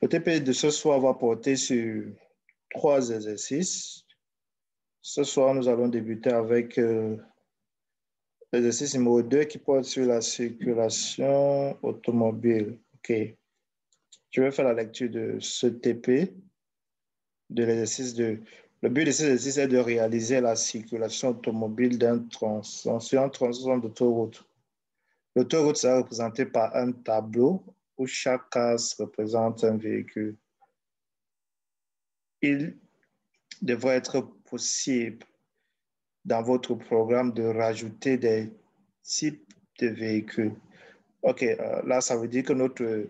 Le TP de ce soir va porter sur 3 exercices. Ce soir, nous allons débuter avec l'exercice numéro 2 qui porte sur la circulation automobile. OK. Je vais faire la lecture de ce TP, de l'exercice de... Le but de cet exercice est de réaliser la circulation automobile d'un tronçon sur un tronçon d'autoroute. L'autoroute sera représentée par un tableau où chaque case représente un véhicule. Il devrait être possible dans votre programme de rajouter des types de véhicules. OK, là, ça veut dire que notre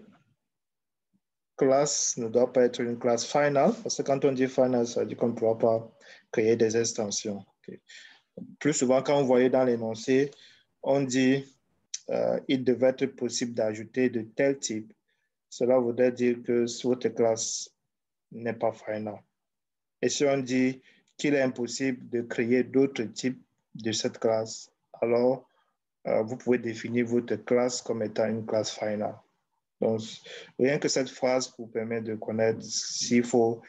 classe ne doit pas être une classe finale, parce que quand on dit finale, ça veut dire qu'on ne pourra pas créer des extensions. Okay. Plus souvent, quand vous voyez dans l'énoncé, on dit il devrait être possible d'ajouter de tels types. Cela voudrait dire que votre classe n'est pas finale. Et si on dit qu'il est impossible de créer d'autres types de cette classe, alors vous pouvez définir votre classe comme étant une classe finale. Donc, rien que cette phrase vous permet de connaître s'il faut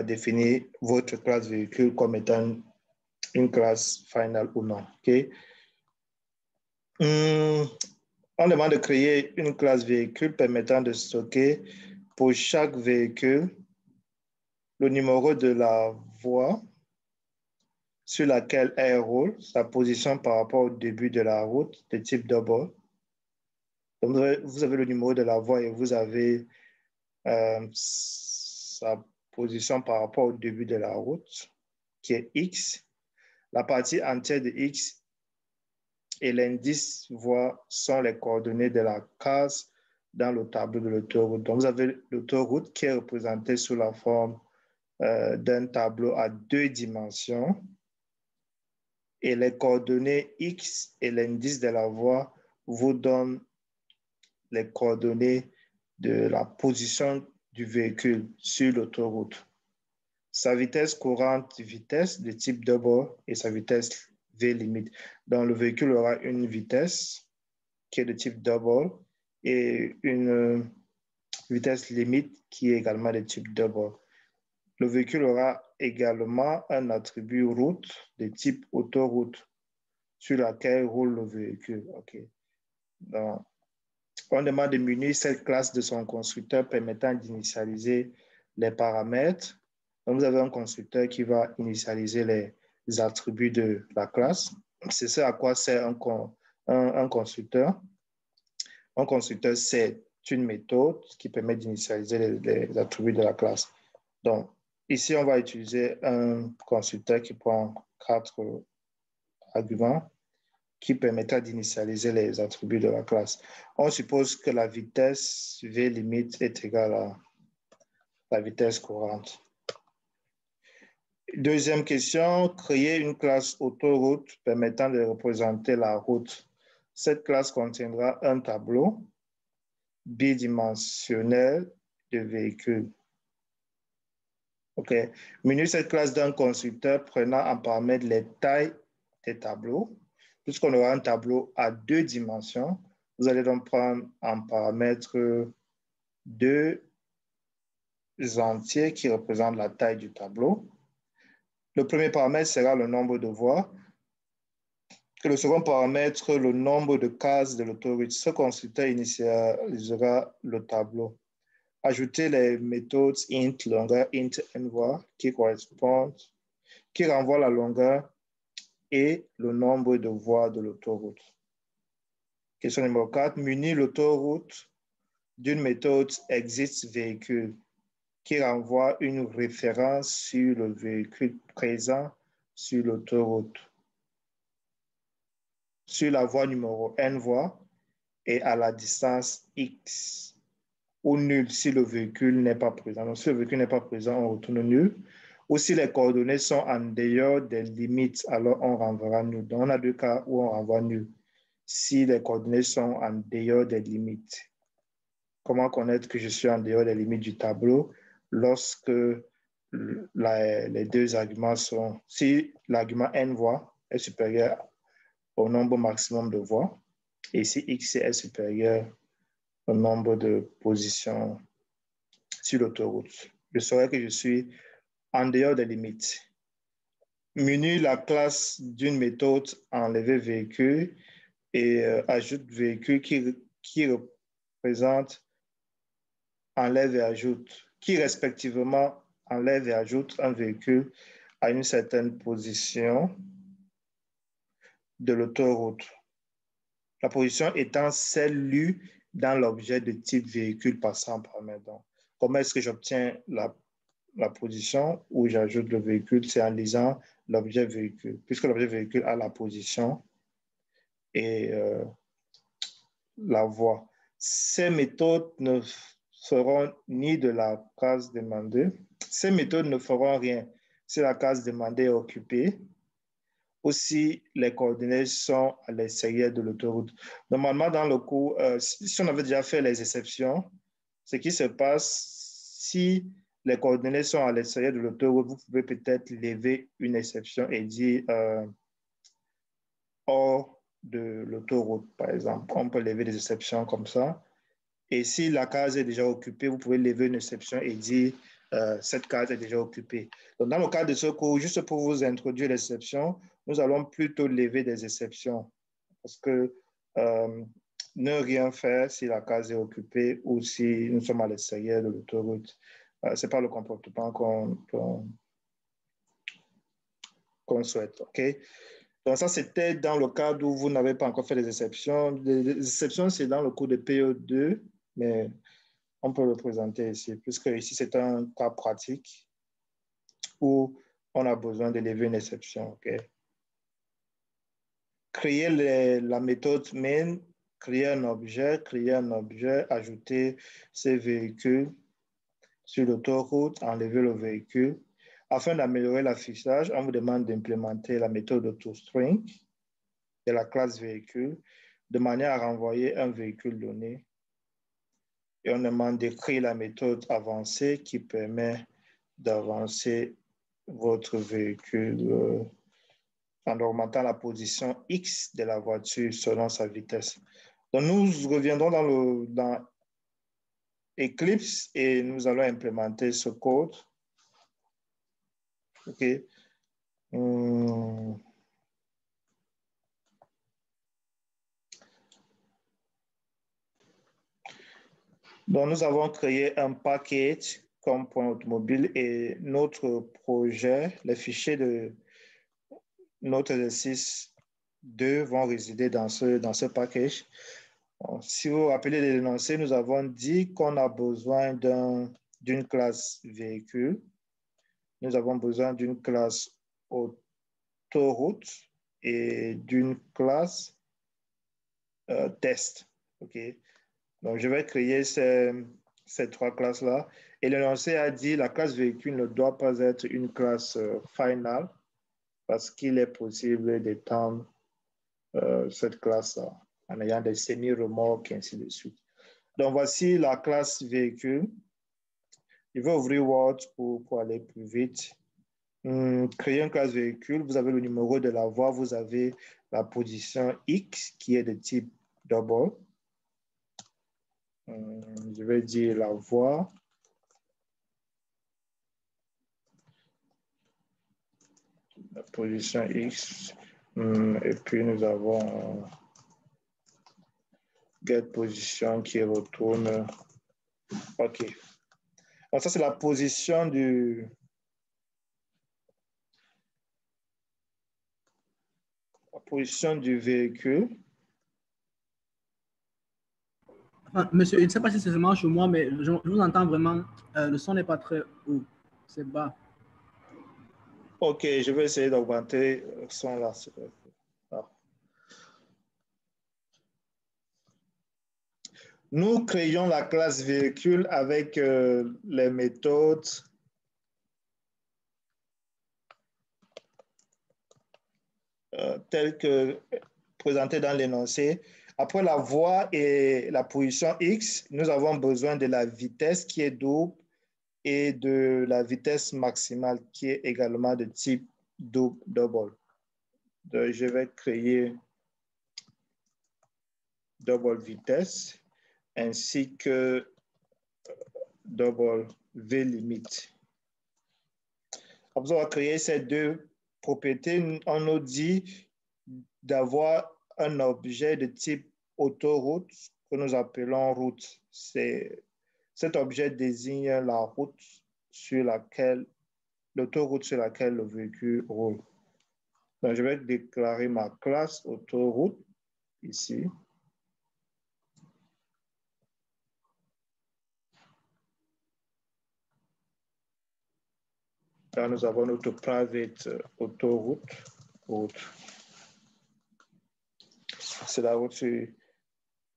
définir votre classe véhicule comme étant une classe finale ou non. Okay? On demande de créer une classe véhicule permettant de stocker pour chaque véhicule le numéro de la voie sur laquelle elle roule, sa position par rapport au début de la route de type double. Donc, vous avez le numéro de la voie et vous avez sa position par rapport au début de la route, qui est X. La partie entière de X et l'indice voie sont les coordonnées de la case dans le tableau de l'autoroute. Donc, vous avez l'autoroute qui est représentée sous la forme d'un tableau à 2 dimensions. Et les coordonnées X et l'indice de la voie vous donnent les coordonnées de la position du véhicule sur l'autoroute. Sa vitesse courante, vitesse de type double et sa vitesse V limite. Donc, le véhicule aura une vitesse qui est de type double et une vitesse limite qui est également de type double. Le véhicule aura également un attribut route de type autoroute sur laquelle roule le véhicule. Okay. Donc, on demande de munir cette classe de son constructeur permettant d'initialiser les paramètres. Donc, vous avez un constructeur qui va initialiser les attributs de la classe. C'est ce à quoi sert un constructeur. Un constructeur, c'est une méthode qui permet d'initialiser les attributs de la classe. Donc, ici, on va utiliser un constructeur qui prend 4 arguments qui permettra d'initialiser les attributs de la classe. On suppose que la vitesse V limite est égale à la vitesse courante. Deuxième question, créer une classe autoroute permettant de représenter la route. Cette classe contiendra un tableau bidimensionnel de véhicules. OK. Munir cette classe d'un constructeur prenant en paramètre les tailles des tableaux. Puisqu'on aura un tableau à 2 dimensions, vous allez donc prendre en paramètre 2 entiers qui représentent la taille du tableau. Le premier paramètre sera le nombre de voies. Et le second paramètre, le nombre de cases de l'autoroute. Ce constructeur initialisera le tableau. Ajoutez les méthodes int longueur, int nvoie qui correspondent, qui renvoient la longueur et le nombre de voies de l'autoroute. Question numéro 4. Munir l'autoroute d'une méthode exit véhicule qui renvoie une référence sur le véhicule présent sur l'autoroute, sur la voie numéro n voie et à la distance x, ou nul si le véhicule n'est pas présent. Donc, si le véhicule n'est pas présent, on retourne nul. Ou si les coordonnées sont en dehors des limites, alors on renverra nul. Donc, on a 2 cas où on renvoie nul. Si les coordonnées sont en dehors des limites. Comment connaître que je suis en dehors des limites du tableau? Lorsque les 2 arguments sont... Si l'argument n voies est supérieur au nombre maximum de voies, et si x est supérieur au nombre de positions sur l'autoroute. Je saurai que je suis en dehors des limites. Munir la classe d'une méthode enlever véhicule et ajoute véhicule qui représente enlève et ajoute, qui respectivement enlève et ajoute un véhicule à une certaine position de l'autoroute. La position étant celle lue dans l'objet de type véhicule passant par mes dents. Comment est-ce que j'obtiens la position où j'ajoute le véhicule? C'est en lisant l'objet véhicule, puisque l'objet véhicule a la position et la voie. Ces méthodes ne feront ni de la case demandée. Ces méthodes ne feront rien si la case demandée est occupée ou si les coordonnées sont à l'extérieur de l'autoroute. Normalement, dans le cours, si on avait déjà fait les exceptions, ce qui se passe, si les coordonnées sont à l'extérieur de l'autoroute, vous pouvez peut-être lever une exception et dire hors de l'autoroute, par exemple. On peut lever des exceptions comme ça. Et si la case est déjà occupée, vous pouvez lever une exception et dire cette case est déjà occupée. Donc, dans le cas de ce cours, juste pour vous introduire l'exception, nous allons plutôt lever des exceptions parce que ne rien faire si la case est occupée ou si nous sommes à l'extérieur de l'autoroute, ce n'est pas le comportement qu'on souhaite. Okay? Donc, ça, c'était dans le cas où vous n'avez pas encore fait les exceptions. Les exceptions, c'est dans le cours de PE2, mais on peut le présenter ici, puisque ici, c'est un cas pratique où on a besoin de lever une exception. Okay? Créer la méthode main, créer un objet, ajouter ces véhicules sur l'autoroute, enlever le véhicule. Afin d'améliorer l'affichage, on vous demande d'implémenter la méthode toString de la classe véhicule de manière à renvoyer un véhicule donné. Et on demande d'écrire la méthode avancée qui permet d'avancer votre véhicule en augmentant la position X de la voiture selon sa vitesse. Donc, nous reviendrons dans Eclipse et nous allons implémenter ce code. OK. Donc, nous avons créé un package comme point automobile et notre projet, les fichiers de notre exercice 2 vont résider dans ce package. Si vous vous rappelez l'énoncé, nous avons dit qu'on a besoin d'une classe véhicule. Nous avons besoin d'une classe autoroute et d'une classe test. OK? Donc, je vais créer ces trois classes-là. Et l'énoncé a dit la classe véhicule ne doit pas être une classe finale parce qu'il est possible d'étendre cette classe-là en ayant des semi-remorques et ainsi de suite. Donc, voici la classe véhicule. Je vais ouvrir Word pour aller plus vite. Créer une classe véhicule, vous avez le numéro de la voie, vous avez la position X qui est de type double. Je vais dire la voie. La position X. Et puis nous avons get position qui retourne. OK. Donc ça, c'est la position du véhicule. Enfin, monsieur, je ne sais pas si c'est seulement chez moi, mais je vous entends vraiment. Le son n'est pas très haut. C'est bas. OK, je vais essayer d'augmenter le son là. Ah. Nous créons la classe véhicule avec les méthodes telles que présentées dans l'énoncé. Après la voie et la position X, nous avons besoin de la vitesse qui est double et de la vitesse maximale qui est également de type double. Donc, je vais créer double vitesse ainsi que double v limite. Après avoir créé ces deux propriétés, on nous dit d'avoir un objet de type autoroute que nous appelons route. Cet objet désigne la route sur laquelle, l'autoroute sur laquelle le véhicule roule. Donc, je vais déclarer ma classe autoroute ici. Là, nous avons notre private autoroute. C'est la route sur...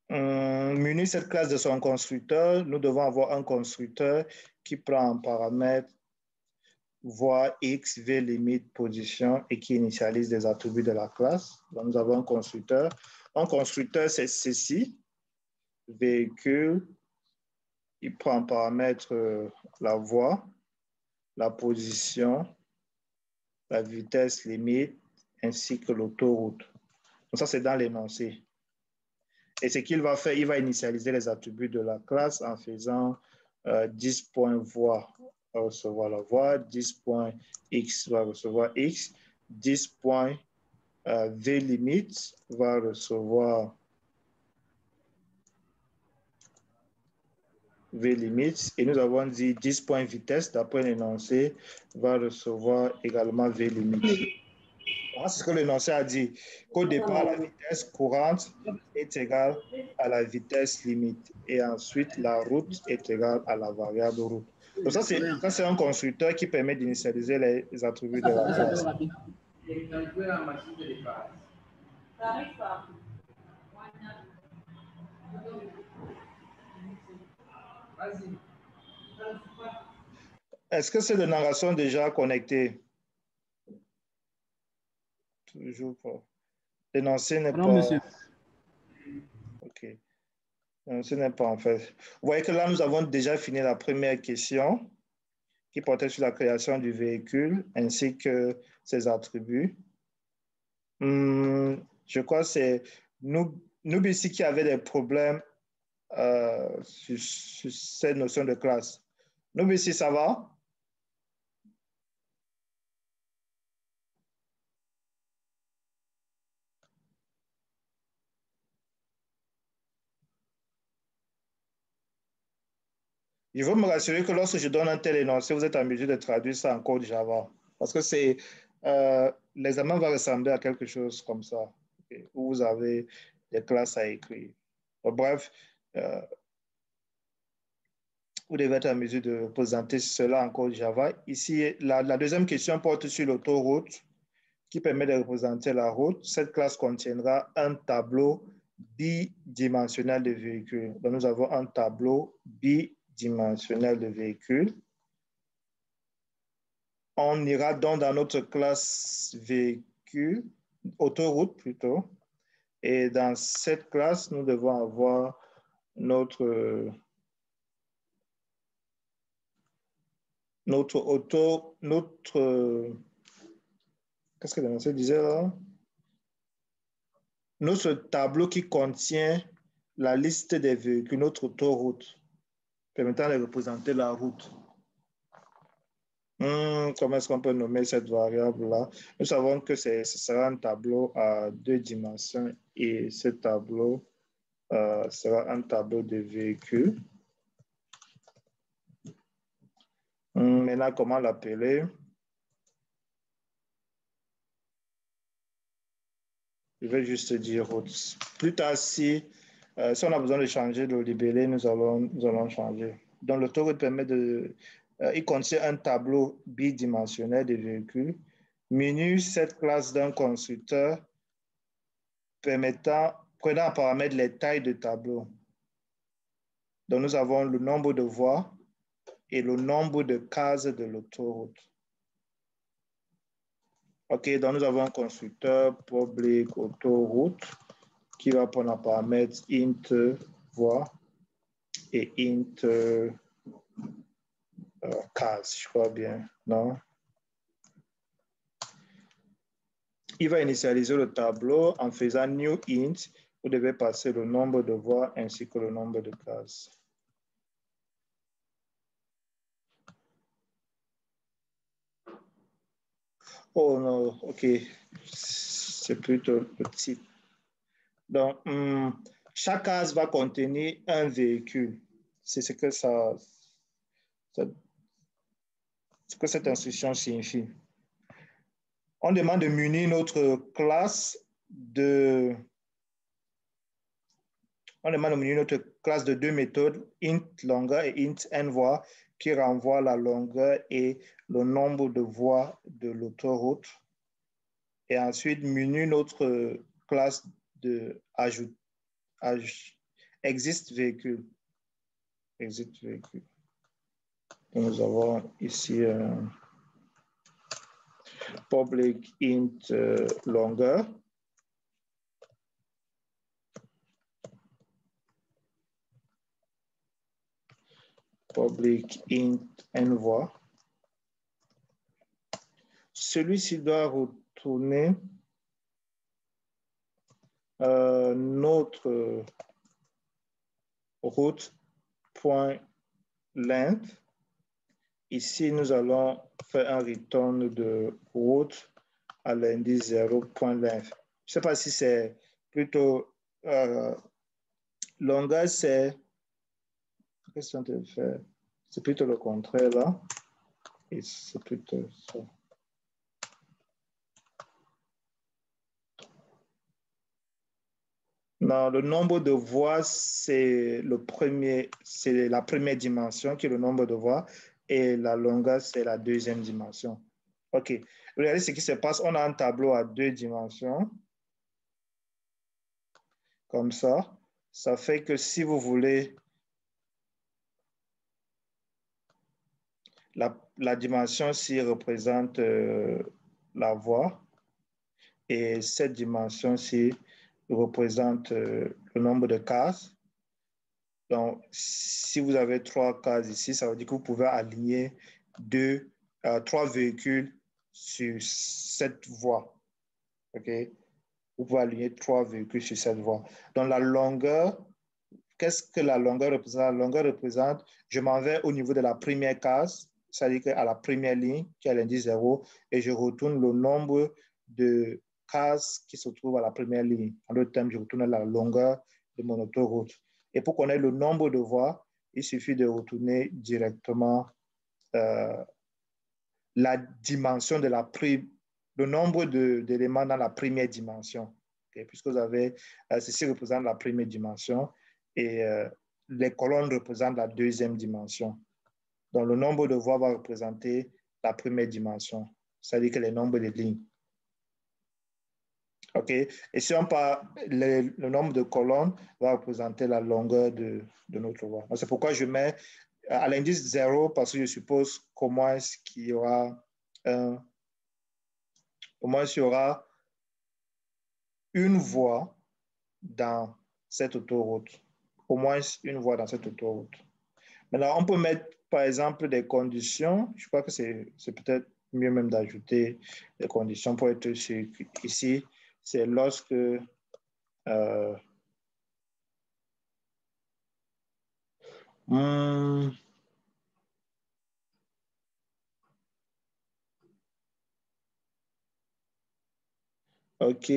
Muni cette classe de son constructeur, nous devons avoir un constructeur qui prend en paramètre voie x, v limite, position et qui initialise des attributs de la classe. Donc, nous avons un constructeur. Un constructeur, c'est ceci. Véhicule, il prend en paramètre la voie, la position, la vitesse limite, ainsi que l'autoroute. Donc ça, c'est dans l'énoncé. Et ce qu'il va faire, il va initialiser les attributs de la classe en faisant 10.voie va recevoir la voie, 10.x va recevoir x, 10.v limite va recevoir v limite, et nous avons dit 10.vitesse, d'après l'énoncé, va recevoir également v limite. C'est ce que l'énoncé a dit, qu'au départ, la vitesse courante est égale à la vitesse limite, et ensuite, la route est égale à la variable route. Donc ça, c'est un constructeur qui permet d'initialiser les attributs de la classe. Est-ce que c'est de narration déjà connecté? Toujours pas. L'énoncé n'est pas... Non, monsieur. OK. L'énoncé n'est pas en fait. Vous voyez que là, nous avons déjà fini la première question qui portait sur la création du véhicule ainsi que ses attributs. Je crois que c'est nous ici qui avait des problèmes sur cette notion de classe. Nous ici, ça va? Je veux me rassurer que lorsque je donne un tel énoncé, vous êtes en mesure de traduire ça en code Java. Parce que c'est l'examen va ressembler à quelque chose comme ça, okay, où vous avez des classes à écrire. Bref, vous devez être en mesure de présenter cela en code Java. Ici, la deuxième question porte sur l'autoroute qui permet de représenter la route. Cette classe contiendra un tableau bidimensionnel de véhicules. Donc, nous avons un tableau bidimensionnel de véhicules. On ira donc dans notre classe véhicule, autoroute plutôt. Et dans cette classe, nous devons avoir notre qu'est-ce que l'énoncé disait là? Notre tableau qui contient la liste des véhicules, notre autoroute, permettant de représenter la route. Comment est-ce qu'on peut nommer cette variable-là? Nous savons que ce sera un tableau à 2 dimensions et ce tableau sera un tableau de véhicules. Maintenant, comment l'appeler? Je vais juste dire route. Plus tard, si on a besoin de changer le libellé, nous allons changer. Donc, l'autoroute permet de... il contient un tableau bidimensionnel de véhicules. Menu cette classe d'un constructeur prenant en paramètre les tailles de tableau. Donc, nous avons le nombre de voies et le nombre de cases de l'autoroute. OK, donc nous avons un constructeur public autoroute qui va prendre en paramètre int voie et int case, je crois bien, non? Il va initialiser le tableau en faisant new int. Vous devez passer le nombre de voies ainsi que le nombre de cases. Oh non, ok. C'est plutôt le type. Donc, chaque case va contenir un véhicule. C'est ce que ce que cette instruction signifie. On demande de munir notre classe de... On demande de munir notre classe de deux méthodes, int longueur et int n voies, qui renvoient la longueur et le nombre de voies de l'autoroute. Et ensuite, munir notre classe de exist véhicule. Exit véhicule. Nous avons ici public int longueur. Public int n voies. Celui-ci doit retourner notre route.length. Ici, nous allons faire un return de route à l'indice 0.length. Je ne sais pas si c'est plutôt longueur, c'est question de faire. C'est plutôt le contraire là. Et c'est plutôt ça. Non, le nombre de voies, c'est la première dimension qui est le nombre de voies et la longueur, c'est la deuxième dimension. OK. Regardez ce qui se passe. On a un tableau à deux dimensions. Comme ça. Ça fait que si vous voulez la dimension-ci représente la voie et cette dimension-ci représente le nombre de cases. Donc, si vous avez 3 cases ici, ça veut dire que vous pouvez aligner 3 véhicules sur cette voie. OK? Vous pouvez aligner 3 véhicules sur cette voie. Donc, la longueur, qu'est-ce que la longueur représente? La longueur représente, je m'en vais au niveau de la première case, c'est-à-dire qu'à la première ligne, qui est l'indice 0, et je retourne le nombre de cases qui se trouvent à la première ligne. En d'autres termes, je retourne la longueur de mon autoroute. Et pour connaître le nombre de voies, il suffit de retourner directement la dimension de le nombre d'éléments dans la première dimension. Okay? Puisque vous avez, ceci représente la première dimension et les colonnes représentent la deuxième dimension. Donc, le nombre de voies va représenter la première dimension, c'est-à-dire que les nombres de lignes. OK? Et si on parle, le nombre de colonnes va représenter la longueur de notre voie. C'est pourquoi je mets à l'indice 0 parce que je suppose comment est-ce qu'il y aura une voie dans cette autoroute. Au moins une voie dans cette autoroute. Maintenant, on peut mettre, par exemple, des conditions. Je crois que c'est peut-être mieux même d'ajouter des conditions pour être sûr. Ici, c'est lorsque OK.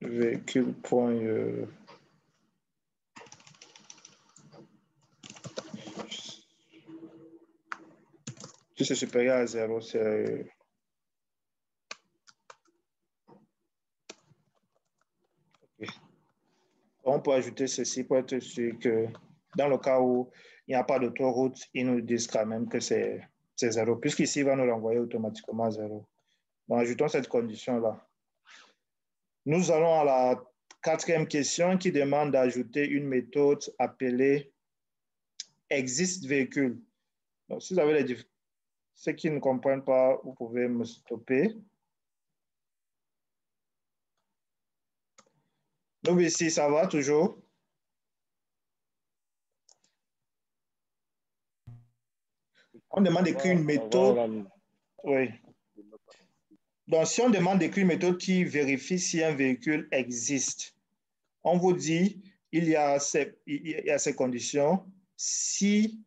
Véhicule point si c'est supérieur à 0, c'est okay. On peut ajouter ceci pour être sûr que dans le cas où il n'y a pas d'autoroute, ils nous disent quand même que c'est 0, puisqu'ici, il va nous renvoyer automatiquement à 0. Donc, ajoutons cette condition-là. Nous allons à la quatrième question qui demande d'ajouter une méthode appelée exist véhicule. Donc, si vous avez ceux qui ne comprennent pas, vous pouvez me stopper. Donc, ici, ça va toujours? On demande d'écrire une méthode. Oui. Donc, si on demande d'écrire une méthode qui vérifie si un véhicule existe, on vous dit, il y a ces conditions. si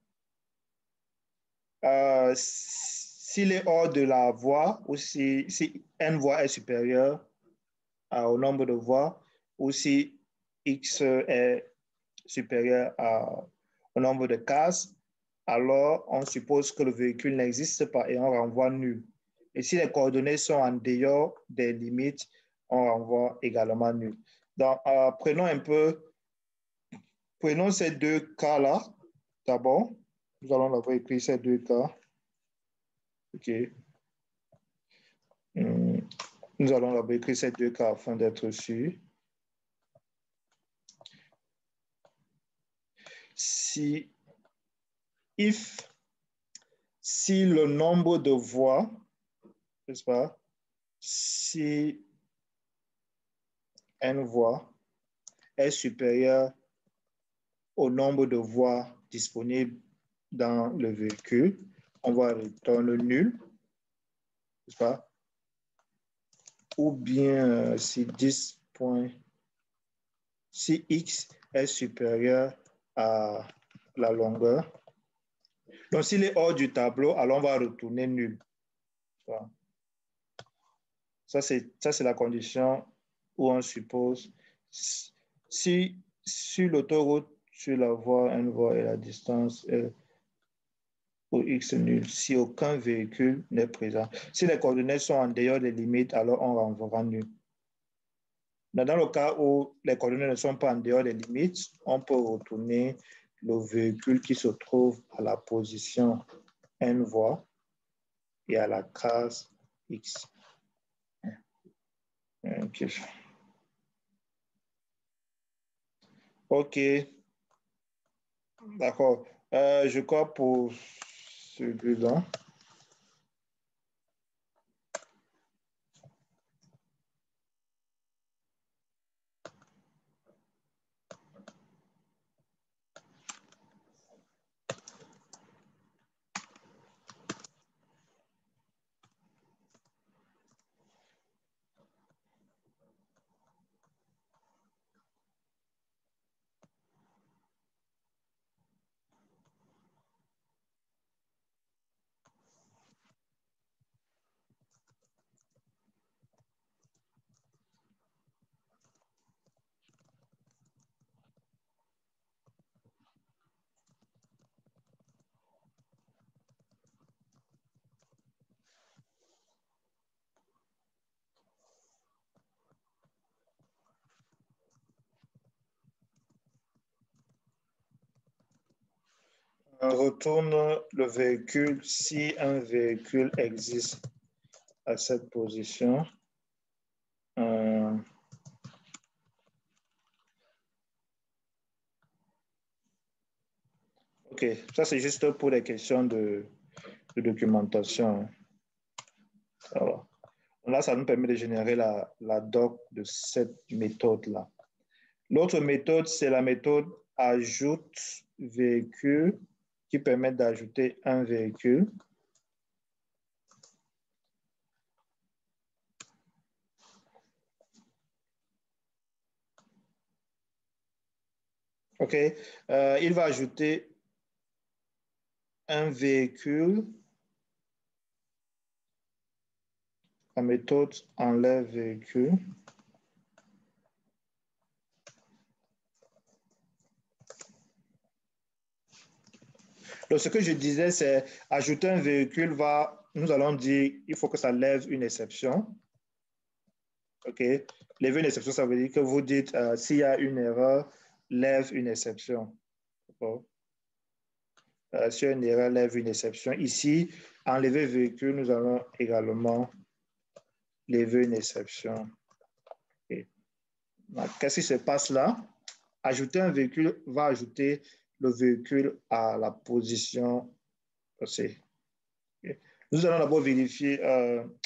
s'il est hors de la voie, ou si n voix est supérieur au nombre de voix, ou si x est supérieur au nombre de cases, alors on suppose que le véhicule n'existe pas et on renvoie nul. Et si les coordonnées sont en dehors des limites, on renvoie également nul. Donc, prenons ces deux cas-là. D'abord, nous allons avoir écrit ces deux cas. OK. Nous allons avoir écrit ces deux cas afin d'être sûrs. Si le nombre de voix, n'est-ce pas, si n voix est supérieur au nombre de voix disponibles dans le véhicule, on va retourner nul, n'est-ce pas? Ou bien si si x est supérieur à la longueur. Donc, s'il est hors du tableau, alors on va retourner nul. Ça, c'est la condition où on suppose si sur l'autoroute, sur la voie, une voie et la distance ou x nul, si aucun véhicule n'est présent. Si les coordonnées sont en dehors des limites, alors on renvoie nul. Dans le cas où les coordonnées ne sont pas en dehors des limites, on peut retourner le véhicule qui se trouve à la position n voie et à la case x. Okay. OK. D'accord. Je crois pour celui-là. On retourne le véhicule si un véhicule existe à cette position. OK, ça c'est juste pour les questions de documentation. Alors, là, ça nous permet de générer la doc de cette méthode-là. L'autre méthode, c'est la méthode ajoute véhicule qui permet d'ajouter un véhicule. OK. Il va ajouter un véhicule. La méthode enlève véhicule. Donc, ce que je disais, c'est ajouter un véhicule nous allons dire, il faut que ça lève une exception. OK. Lever une exception, ça veut dire que vous dites, s'il y a une erreur, lève une exception. Si une erreur lève une exception. Ici, enlever véhicule, nous allons également lever une exception. Qu'est-ce qui se passe là? Ajouter un véhicule va ajouter le véhicule à la position C. Nous allons d'abord vérifier.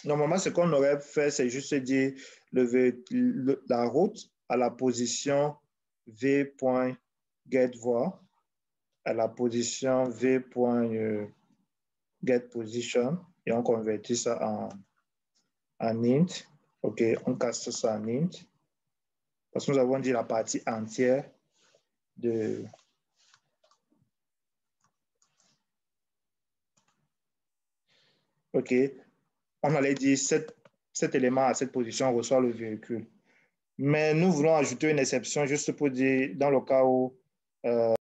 Normalement, ce qu'on aurait fait, c'est juste dire la route à la position v.getVoie, à la position v.getPosition, et on convertit ça en int. OK, on casse ça en int. Parce que nous avons dit la partie entière de OK, on allait dire cet élément à cette position reçoit le véhicule. Mais nous voulons ajouter une exception juste pour dire dans le cas où